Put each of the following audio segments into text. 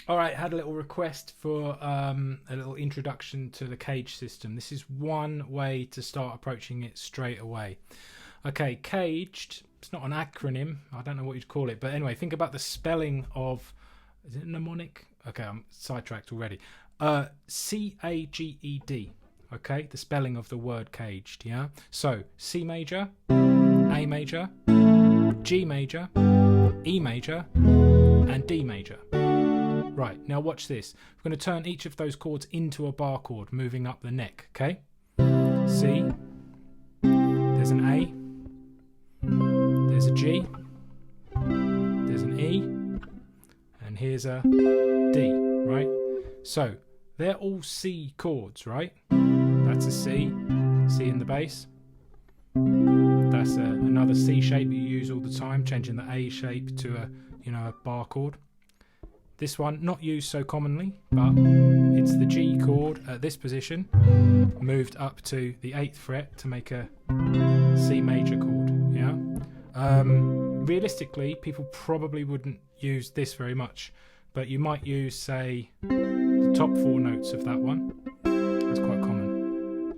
All right, had a little request for a little introduction to the CAGED system. This is one way to start approaching it straight away. Okay, CAGED, it's not an acronym, I don't know what you'd call it, but anyway, think about the spelling of, is it mnemonic? Okay, I'm sidetracked already. CAGED, okay, the spelling of the word caged, yeah? So, C major, A major, G major, E major, and D major. Right, now watch this. We're going to turn each of those chords into a bar chord, moving up the neck, okay? C, there's an A, there's a G, there's an E, and here's a D, right? So, they're all C chords, right? That's a C, C in the bass. That's another C shape you use all the time, changing the A shape to a bar chord. This one, not used so commonly, but it's the G chord at this position, moved up to the 8th fret to make a C major chord, yeah? Realistically, people probably wouldn't use this very much, but you might use, say, the top 4 notes of that one. That's quite common.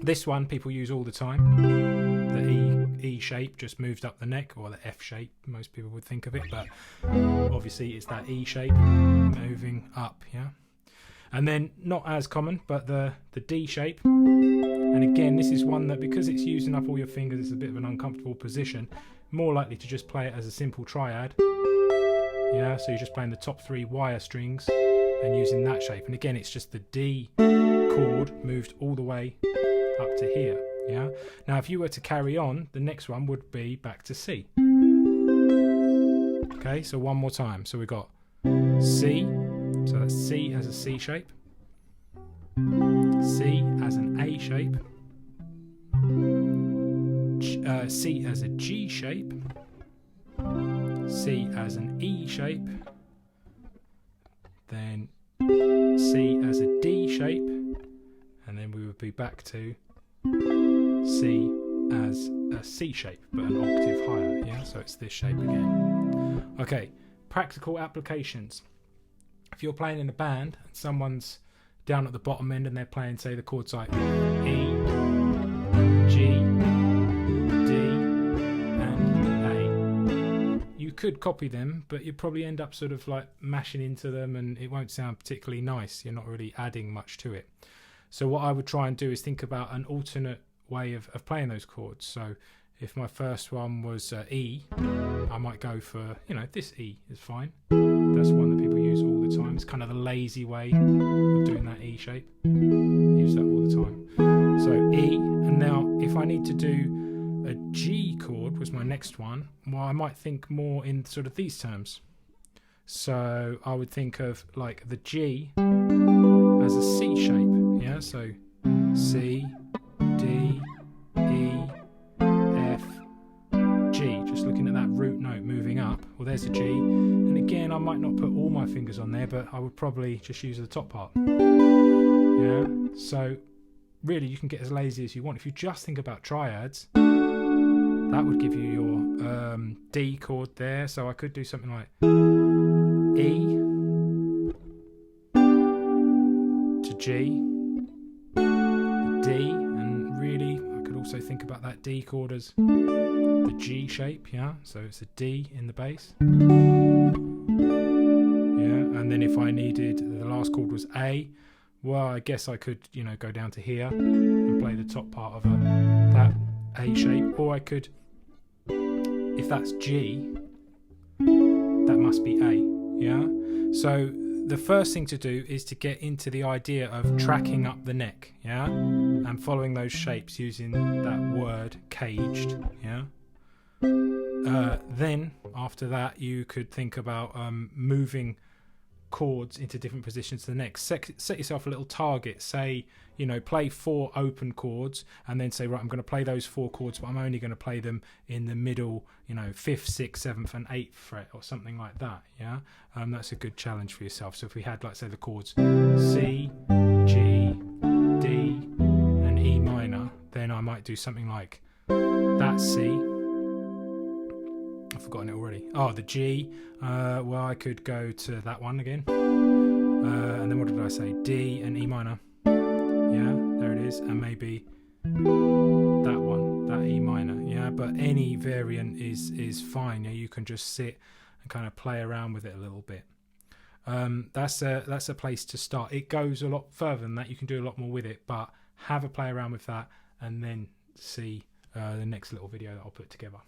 This one people use all the time. The E shape just moved up the neck, or the F shape, most people would think of it, but obviously it's that E shape moving up, yeah? And then, not as common, but the D shape. And again, this is one that, because it's using up all your fingers, it's a bit of an uncomfortable position. More likely to just play it as a simple triad. Yeah, so you're just playing the top 3 wire strings and using that shape. And again, it's just the D chord moved all the way up to here. Yeah. Now, if you were to carry on, the next one would be back to C. Okay, so one more time. So we've got C, so that's C as a C shape, C as an A shape, C as a G shape, C as an E shape, then C as a D shape, and then we would be back to C as a C shape, but an octave higher, yeah? So it's this shape again. Okay, practical applications. If you're playing in a band and someone's down at the bottom end and they're playing, say, the chords like E, G, D, and A, you could copy them, but you'd probably end up sort of like mashing into them and it won't sound particularly nice. You're not really adding much to it. So what I would try and do is think about an alternate way of playing those chords. So if my first one was E, I might go for, this E is fine. That's one that people use all the time. It's kind of the lazy way of doing that E shape. Use that all the time. So E, and now if I need to do a G chord was my next one, well, I might think more in sort of these terms. So I would think of like the G as a C shape, yeah? So C, D, E, F, G, just looking at that root note moving up. Well, there's a G, and again, I might not put all my fingers on there, but I would probably just use the top part. Yeah, so really you can get as lazy as you want. If you just think about triads, that would give you your D chord there, so I could do something like E to G, D, and really I could also think about that D chord as the G shape, yeah, so it's a D in the bass, yeah, and then if I needed, the last chord was A, well, I guess I could, go down to here and play the top part of that A shape, or I could, if that's G, that must be A, yeah, so the first thing to do is to get into the idea of tracking up the neck, yeah, and following those shapes using that word caged, yeah. Then after that you could think about moving chords into different positions to the neck. Set yourself a little target, say, play 4 open chords, and then say, right, I'm going to play those 4 chords, but I'm only going to play them in the middle, 5th, 6th, 7th and 8th fret or something like that, yeah. That's a good challenge for yourself. So if we had, like, say, the chords C, G, D and E minor, then I might do something like that C. I've forgotten it already. Oh, the G. Well, I could go to that one again. And then what did I say? D and E minor. Yeah, there it is. And maybe that one, that E minor. Yeah, but any variant is fine. Yeah, you can just sit and kind of play around with it a little bit. That's a place to start. It goes a lot further than that. You can do a lot more with it, but have a play around with that and then see the next little video that I'll put together.